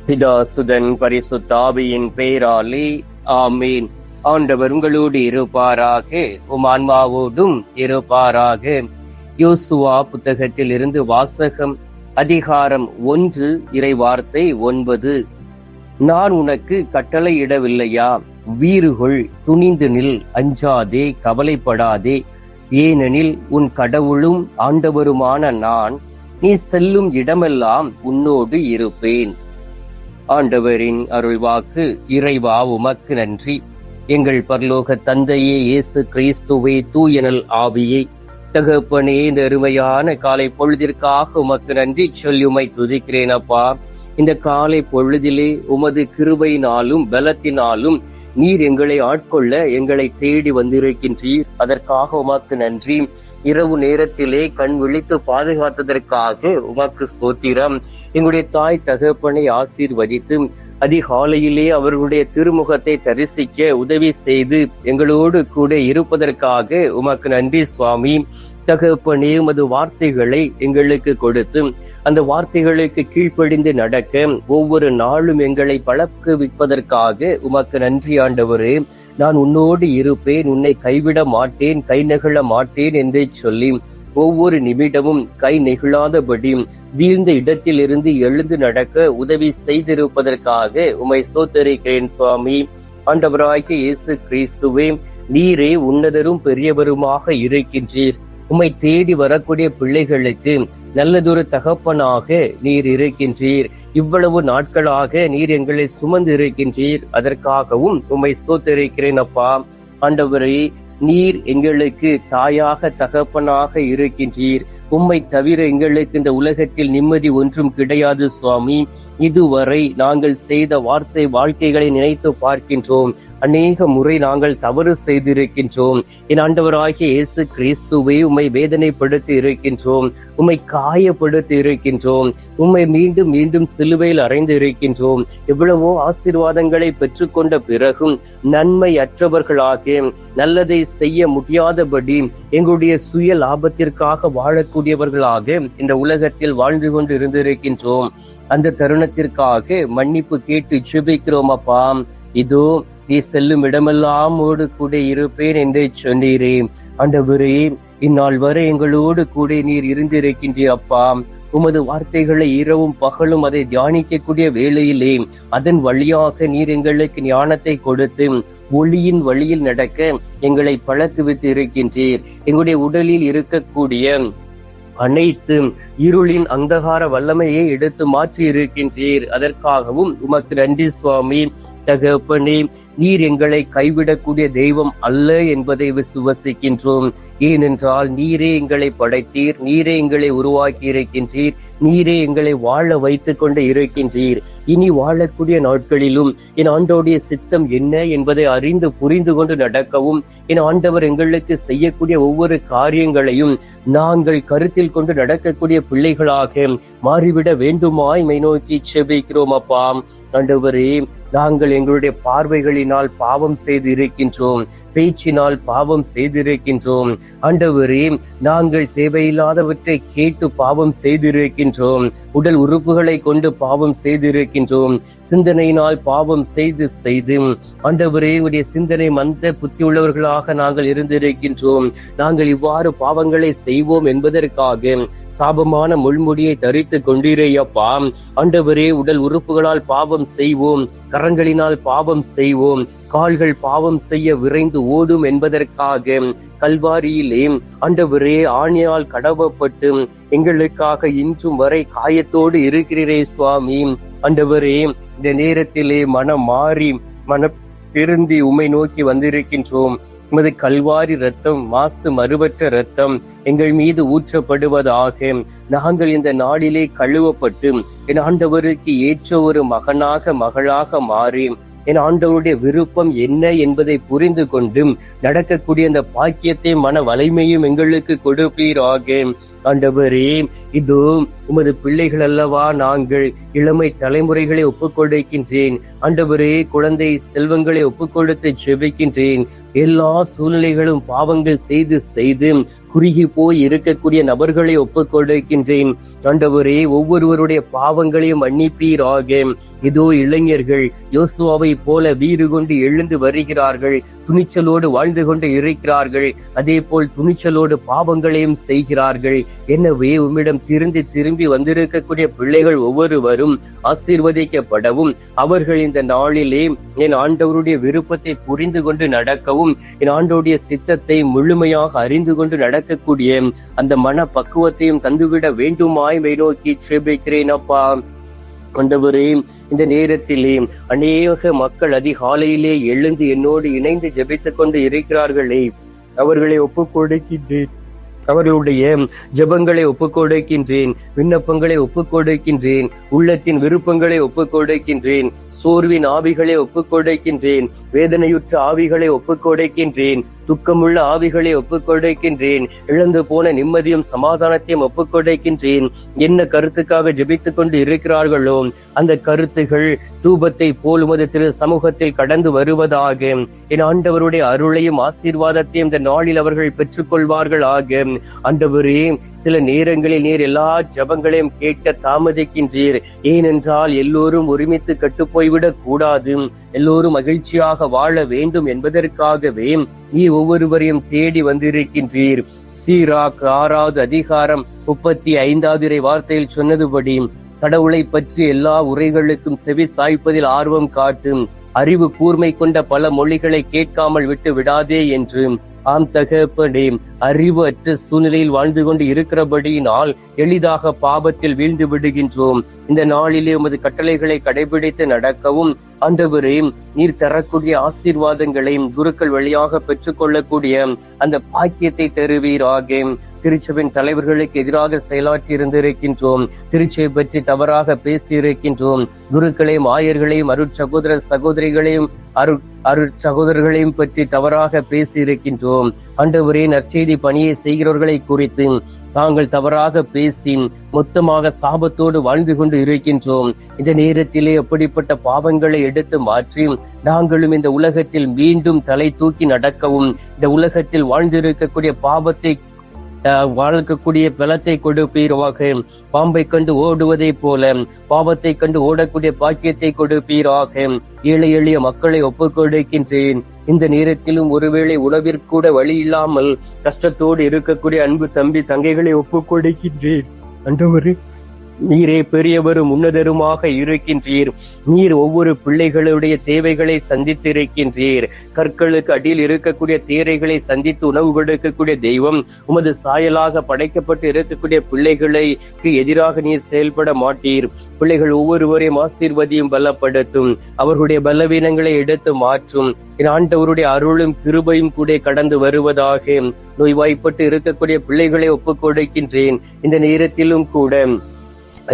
பிதாசுதன் பரிசுத்தாவியின் பெயராலே ஆமீன். ஆண்டவர் உங்களோடு இருப்பாராக, உம் ஆன்மாவோடும் இருப்பாராக. யோசுவா புத்தகத்தில் இருந்து வாசகம். அதிகாரம் 1, இறைவார்த்தை 9. நான் உனக்கு கட்டளையிடவில்லையா? வீறுகொள், துணிந்து நில், அஞ்சாதே, கவலைப்படாதே. ஏனெனில் உன் கடவுளும் ஆண்டவருமான நான் நீ செல்லும் இடமெல்லாம் உன்னோடு இருப்பேன். ஆண்டவரின் அருள்வாக்கு. இறைவா உமக்கு நன்றி. எங்கள் பரலோக தந்தையே, இயேசு கிறிஸ்துவே, தூயனல் ஆவியே, தகப்பனே, இந்த அருமையான காலை பொழுதிற்காக உமக்கு நன்றி சொல்லி உம்மை துதிக்கிறேன் அப்பா. இந்த காலை பொழுதிலே உமது கிருபையினாலும் பலத்தினாலும் நீர் எங்களை ஆட்கொள்ள எங்களை தேடி வந்திருக்கின்றீர். அதற்காக உமக்கு நன்றி. இரவு நேரத்திலே கண் விழித்து பாதுகாத்ததற்காக உமக்கு ஸ்தோத்திரம். எங்களுடைய தாய் தகப்பனை ஆசீர்வதித்து அதிகாலையிலே அவர்களுடைய திருமுகத்தை தரிசிக்க உதவி செய்து எங்களோடு கூட இருப்பதற்காக உமக்கு நன்றி சுவாமி. தகப்பனே, உமது வார்த்தைகளை எங்களுக்கு கொடுத்து அந்த வார்த்தைகளுக்கு கீழ்ப்படிந்து நடக்க ஒவ்வொரு நாளும் எங்களை பழக்குவிப்பதற்காக உமக்கு நன்றி ஆண்டவரே. நான் உன்னோடு இருப்பேன், உன்னை கைவிட மாட்டேன், கை நெகிழ மாட்டேன் என்றே சொல்லி ஒவ்வொரு நிமிடமும் கை நெகிழாதபடி வீழ்ந்த இடத்திலிருந்து எழுந்து நடக்க உதவி செய்திருப்பதற்காக உம்மை ஸ்தோத்தரிக்கிறேன் சுவாமி. ஆண்டவராகிய இயேசு கிறிஸ்துவே, நீரே உன்னதரும் பெரியவருமாக இருக்கின்றீர். உம்மை தேடி வரக்கூடிய பிள்ளைகளுக்கு நல்லதொரு தகப்பனாக நீர் இருக்கின்றீர். இவ்வளவு நாட்களாக நீர் எங்களை சுமந்து இருக்கின்றீர். அதற்காகவும் உம்மை ஸ்தோத்தரிக்கிறேன் அப்பா. ஆண்டவரே, நீர் எங்களுக்கு தாயாக தகப்பனாக இருக்கின்றீர். உம்மை தவிர எங்களுக்கு இந்த உலகத்தில் நிம்மதி ஒன்றும் கிடையாது சுவாமி. இதுவரை நாங்கள் செய்த வாழ்க்கைகளை நினைத்து பார்க்கின்றோம். அநேக முறை நாங்கள் தவறு செய்திருக்கின்றோம். என் ஆண்டவராகிய இயேசு கிறிஸ்துவை உம்மை வேதனைப்படுத்தி இருக்கின்றோம், உம்மை காயப்படுத்தி இருக்கின்றோம், உம்மை மீண்டும் மீண்டும் சிலுவையில் அறைந்து இருக்கின்றோம். எவ்வளவோ ஆசீர்வாதங்களை பெற்றுக்கொண்ட பிறகும் நன்மை அற்றவர்களாக நல்லதை செய்ய முடியாதபடி எங்களுடைய சுய லாபத்திற்காக வாழக்கூடியவர்களாக இந்த உலகத்தில் வாழ்ந்து கொண்டு இருந்திருக்கின்றோம். அந்த தருணத்திற்காக மன்னிப்பு கேட்டு ஜெபிக்கிறோம் அப்பா. இதோ நீ செல்லும் இடமெல்லாம் ஓடு கூட இருப்பேன் என்றே சொன்னீரே. ஆண்டவரே, இந்நாள் வரை எங்களோடு கூட நீர் இருந்திருக்கின்றீர் அப்பா. உமது வார்த்தைகளை இரவும் பகலும் அதை தியானிக்கக்கூடிய வேளையிலே அதன் வழியாக நீர் எங்களுக்கு ஞானத்தை கொடுத்து ஒளியின் வழியில் நடக்க எங்களை பழக்குவித்து இருக்கின்றீர். எங்களுடைய உடலில் இருக்கக்கூடிய அனைத்து இருளின் அந்தகார வல்லமையை எடுத்து மாற்றி இருக்கின்றீர். அதற்காகவும் உமக்கு நன்றி சுவாமி. தகப்பனே, நீர் எங்களை கைவிடக்கூடிய தெய்வம் அல்ல என்பதை விசுவசிக்கின்றோம். ஏனென்றால் நீரே எங்களை படைத்தீர், நீரே எங்களை உருவாக்கி இருக்கின்றீர், நீரே எங்களை வாழ வைத்துக் கொண்டு இருக்கின்றீர். இனி வாழக்கூடிய நாட்களிலும் என் ஆண்டவருடைய சித்தம் என்ன என்பதை அறிந்து புரிந்து கொண்டு நடக்கவும் என் ஆண்டவர் எங்களுக்கு செய்யக்கூடிய ஒவ்வொரு காரியங்களையும் நாங்கள் கருத்தில் கொண்டு நடக்கக்கூடிய பிள்ளைகளாக மாறிவிட வேண்டுமாய் மை நோக்கி செபிக்கிறோம் அப்பா. ஆண்டவரே, நாங்கள் எங்களுடைய பார்வைகளினால் பாவம் செய்து இருக்கின்றோம், பேச்சினால் பாவம் செய்திருக்கின்றோம். ஆண்டவரே, நாங்கள் தேவையில்லாதவற்றை கேட்டு பாவம் செய்திருக்கின்றோம், உடல் உறுப்புகளை கொண்டு பாவம் செய்திருக்கின்றோம், சிந்தனையினால் பாவம் செய்து ஆண்டவரே, உடைய சிந்தனை மந்த புத்தி உள்ளவர்களாக நாங்கள் இருந்திருக்கின்றோம். நாங்கள் இவ்வாறு பாவங்களை செய்வோம் என்பதற்காக சாபமான முள்முடியை தரித்து கொண்டிரையப்பா. ஆண்டவரே, உடல் உறுப்புகளால் பாவம் செய்வோம், கரங்களினால் பாவம் செய்வோம், கால்கள் பாவம் செய்ய விரைந்து ஓடும் என்பதற்காக கல்வாரியிலே ஆண்டவரே ஆணியால் கடவப்பட்டு எங்களுக்காக இன்றும் வரை காயத்தோடு இருக்கிறீரே சுவாமி. ஆண்டவரே, இந்த நேரத்திலே மனம் மாறி திருந்தி உம்மை நோக்கி வந்திருக்கின்றோம். உமது கல்வாரி ரத்தம், மாசு மறுவற்ற ரத்தம் எங்கள் மீது ஊற்றப்படுவதாக. நாங்கள் இந்த நாளிலே கழுவப்பட்டு என் ஆண்டவருக்கு ஏற்ற ஒரு மகளாக மாறி என் ஆண்டவருடைய விருப்பம் என்ன என்பதை புரிந்து கொண்டு நடக்கக்கூடிய அந்த பாக்கியத்தை மன வலிமையும் எங்களுக்கு கொடுப்பீராக. ஆண்டவரே, இதோ உமது பிள்ளைகள் அல்லவா நாங்கள். இளமை தலைமுறைகளை ஒப்புக்கொடுக்கின்றேன் ஆண்டவரே. குழந்தை செல்வங்களை ஒப்புக்கொடுத்து ஜெபிக்கின்றேன். எல்லா சூழ்நிலைகளும் பாவங்கள் செய்து செய்து குறுகி போய் இருக்கக்கூடிய நபர்களை ஒப்புக் கொடுக்கின்றேன். ஆண்டவரே, ஒவ்வொருவருடைய பாவங்களையும் மன்னிப்பீராக. இதோ இளைஞர்கள் யோசுவாவை போல வீறு கொண்டு எழுந்து வருகிறார்கள், துணிச்சலோடு வாழ்ந்து கொண்டு இருக்கிறார்கள். அதே போல் துணிச்சலோடு பாவங்களையும் செய்கிறார்கள். எனவே உம்மிடம் திரும்பி வந்திருக்கக்கூடிய பிள்ளைகள் ஒவ்வொருவரும் ஆசீர்வதிக்கப்படவும், அவர்கள் இந்த நாளிலே என் ஆண்டவருடைய விருப்பத்தை புரிந்து கொண்டு நடக்கவும், என் ஆண்டவருடைய சித்தத்தை முழுமையாக அறிந்து கொண்டு நடக்கக்கூடிய அந்த மன பக்குவத்தையும் தந்துவிட வேண்டுமாய் நோக்கி ஜெபிக்கிறேன் அப்பா. ஆண்டவரே, இந்த நேரத்திலே அநேக மக்கள் அதிகாலையிலே எழுந்து என்னோடு இணைந்து ஜெபித்துக் கொண்டு இருக்கிறார்களே, அவர்களை ஒப்புக் கொடுக்கின்றேன். அவர்களுடைய ஜெபங்களை ஒப்புக் கொடுக்கின்றேன், விண்ணப்பங்களை ஒப்புக் கொடுக்கின்றேன், உள்ளத்தின் விருப்பங்களை ஒப்புக் கொடுக்கின்றேன், சோர்வின் ஆவிகளை ஒப்புக் கொடுக்கின்றேன், வேதனையுற்ற ஆவிகளை ஒப்புக் கொடுக்கின்றேன், துக்கமுள்ள ஆவிகளை ஒப்புக் கொடுக்கின்றேன், இழந்து போன நிம்மதியும் சமாதானத்தையும் ஒப்புக் கொடுக்கின்றேன். என்ன கருத்துக்காக ஜெபித்துக் கொண்டு இருக்கிறார்களோ அந்த கருத்துகள் தூபத்தை போல் உமது திரு சமூகத்தில் கடந்து வருவதாக. என் ஆண்டவருடைய அருளையும் ஆசீர்வாதத்தையும் இந்த நாளில் அவர்கள் பெற்றுக்கொள்வார்கள் ஆக. ஆண்டவரே, சில நேரங்களில் நீர் எல்லா ஜபங்களையும் கேட்க தாமதிக்கின்றீர். ஏனென்றால் எல்லோரும் ஒருமித்து கட்டுப்போய்விடக் கூடாது, எல்லோரும் மகிழ்ச்சியாக வாழ வேண்டும் என்பதற்காகவே நீ ஒவ்வொருவரையும் தேடி வந்திருக்கின்றீர். சீராக் 6வது அதிகாரம் 35வது வார்த்தையில் சொன்னதுபடி, கடவுளை பற்றி எல்லா உரைகளுக்கும் செவி சாய்ப்பதில் ஆர்வம் காட்டும், அறிவு கூர்மை கொண்ட பல மொழிகளை கேட்காமல் விட்டு விடாதே என்று. ஆம் தகப்பனே, அறிவு அற்ற சூழ்நிலையில் வாழ்ந்து கொண்டு இருக்கிறபடியினால் எளிதாக பாவத்தில் வீழ்ந்து விடுகின்றோம். இந்த நாளிலே உமது கட்டளைகளை கடைபிடித்து நடக்கவும், ஆண்டவரே, நீர் தரக்கூடிய ஆசீர்வாதங்களையும் குருக்கள் வழியாக பெற்றுக்கொள்ளக்கூடிய அந்த பாக்கியத்தை தருவீராக. திருச்சபையின் தலைவர்களுக்கு எதிராக செயலாற்றி இருந்திருக்கின்றோம், திருச்சபை பற்றி தவறாக பேசி இருக்கின்றோம், குருக்களையும் ஆயர்களையும் அருட்சகோதர சகோதரிகளையும் அருட்சகோதரர்களையும் பற்றி தவறாக பேசி இருக்கின்றோம். ஆண்டவரே, நற்செய்தி பணியை செய்கிறவர்களை குறித்து தாங்கள் தவறாக பேசி மொத்தமாக சாபத்தோடு வாழ்ந்து கொண்டு இருக்கின்றோம். இந்த நேரத்திலே அப்படிப்பட்ட பாவங்களை எடுத்து மாற்றி நாங்களும் இந்த உலகத்தில் மீண்டும் தலை தூக்கி நடக்கவும், இந்த உலகத்தில் வாழ்ந்திருக்கக்கூடிய பாவத்தை வாழ்க்கக்கூடிய பலத்தை கொடுப்பீராக. பாம்பை கண்டு ஓடுவதை போல பாவத்தை கண்டு ஓடக்கூடிய பாக்கியத்தை கொடுப்பீராக. ஏழை எளிய மக்களை ஒப்புக் கொடுக்கின்றேன். இந்த நேரத்திலும் ஒருவேளை உணவிற்கூட வழி இல்லாமல் கஷ்டத்தோடு இருக்கக்கூடிய அன்பு தம்பி தங்கைகளை ஒப்புக் கொடுக்கின்றேன். ஆண்டவரே, நீரே பெரியவரும் உன்னதருமாக இருக்கின்றீர். நீர் ஒவ்வொரு பிள்ளைகளுடைய தேவைகளை சந்தித்திருக்கின்றீர். கற்களுக்கு அடியில் இருக்கக்கூடிய தேரைகளை சந்தித்து உணவு கொடுக்கக்கூடிய தெய்வம். உமது சாயலாக படைக்கப்பட்டு இருக்கக்கூடிய பிள்ளைகளுக்கு எதிராக நீர் செயல்பட மாட்டீர். பிள்ளைகள் ஒவ்வொருவரையும் ஆசீர்வதியும் பலப்படுத்தும், அவர்களுடைய பலவீனங்களை எடுத்து மாற்றும். ஆண்டவருடைய அருளும் கிருபையும் கூட கடந்து வருவதாக. நோய்வாய்ப்பட்டு இருக்கக்கூடிய பிள்ளைகளை ஒப்புக் கொடுக்கின்றேன். இந்த நேரத்திலும் கூட,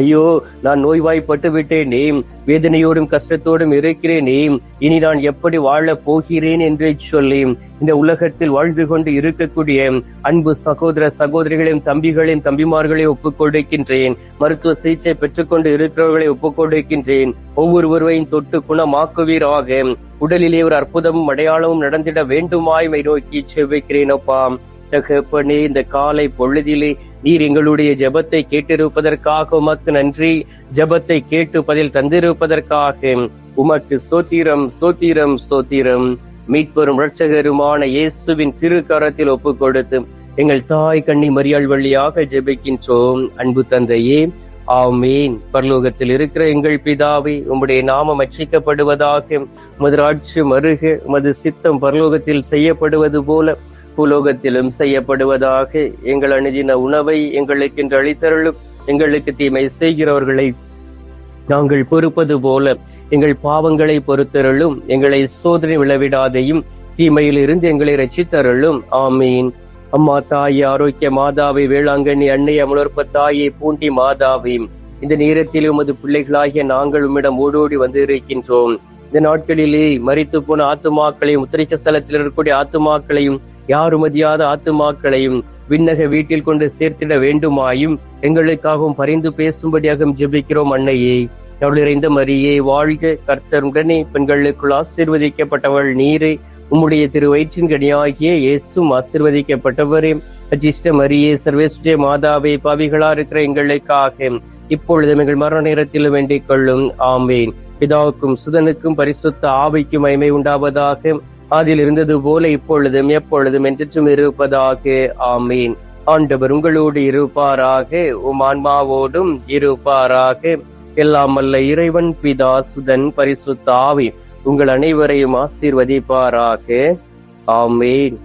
ஐயோ, நான் நோய்வாய்ப்பட்டு விட்டேனே, வேதனையோடும் கஷ்டத்தோடும் இருக்கிறேனே, இனி நான் எப்படி வாழ போகிறேன் என்று சொல்லி இந்த உலகத்தில் வாழ்ந்து கொண்டு இருக்கக்கூடிய அன்பு சகோதர சகோதரிகளையும் தம்பிகளையும் தம்பிமார்களையும் ஒப்புக் கொடுக்கின்றேன். மருத்துவ சிகிச்சை பெற்றுக்கொண்டு இருக்கிறவர்களை ஒப்புக் கொடுக்கின்றேன். ஒவ்வொருவரையும் தொட்டு குணமாக்குவீராக. உடலிலே ஒரு அற்புதமும் அடையாளமும் நடந்திட வேண்டுமாய் நோக்கி செபிக்கிறேன் அப்பா. தகப்பனே, இந்த காலை பொழுதிலே நீர் எங்களுடைய ஜெபத்தை கேட்டிருப்பதற்காக உமக்கு நன்றி. ஜெபத்தை கேட்டு பதில் தந்திருப்பதற்காக உமக்கு ஸ்தோத்திரம், ஸ்தோத்திரம், ஸ்தோத்திரம். மீட்பெரும் இரட்சகருமான இயேசுவின் திருக்கரத்தில் ஒப்புக் கொடுத்து எங்கள் தாய் கன்னி மரியாள் வழியாக ஜெபிக்கின்றோம். அன்பு தந்தையே, ஆமீன். பரலோகத்தில் இருக்கிற எங்கள் பிதாவே, உம்முடைய நாமம் அர்ச்சிக்கப்படுவதாக. உமது ராஜ்யம் வருக. உமது சித்தம் பரலோகத்தில் செய்யப்படுவது போல பூலோகத்திலும் செய்யப்படுவதாக. எங்கள் அனுதின உணவை எங்களுக்கு இன்று அளித்தருளும். எங்களுக்கு தீமை செய்கிறவர்களை நாங்கள் பொறுப்பது போல எங்கள் பாவங்களை பொறுத்தருளும். எங்களை சோதனை விளைவிடாதையும் தீமையில் இருந்து எங்களை ரட்சித்தருளும். ஆமீன். அம்மா தாயே, ஆரோக்கிய மாதாவை, வேளாங்கண்ணி அன்னை, அமலோற்ப தாயே, பூண்டி மாதாவே, இந்த நேரத்தில் உமது பிள்ளைகளாகிய நாங்கள் உம்மிடம் ஓடோடி வந்து இருக்கின்றோம். இந்த நாட்களிலே மரித்து போன ஆத்துமாக்களையும், உத்திரிக்க ஸ்தலத்தில் இருக்கக்கூடிய ஆத்துமாக்களையும், யாரும் மதியாத ஆத்துமாக்களையும் விண்ணக வீட்டில் கொண்டு சேர்த்திட வேண்டுமாயும் எங்களுக்காகவும் பரிந்து பேசும்படியாக ஜெபிக்கிறோம். அன்னையே, அருள் நிறைந்த மரியே வாழ்க, கர்த்தர் உடனே பெண்களுக்குள் ஆசீர்வதிக்கப்பட்டவள் நீரே, உம்முடைய திரு வயிற்றின் கனியாகிய இயேசும் ஆசீர்வதிக்கப்பட்டவரே. அஜிஷ்ட மரியே, சர்வேஸ்வரே மாதாவே, பாவிகளா இருக்கிற எங்களுக்காக இப்பொழுது எங்கள் மரண நேரத்தில் வேண்டிக் கொள்ளும். ஆமேன். பிதாவுக்கும் சுதனுக்கும் பரிசுத்த ஆவிக்கும் மகிமை உண்டாவதாக. அதில் இருந்தது போல இப்பொழுதும் எப்பொழுதும் என்றும் இருப்பதாக. ஆமீன். ஆண்டவர் உங்களோடு இருப்பாராக, உம் ஆன்மாவோடும் இருப்பாராக. எல்லாம் வல்ல இறைவன் பிதா, சுதன், பரிசுத்த ஆவி உங்கள் அனைவரையும் ஆசீர்வதிப்பாராக. ஆமீன்.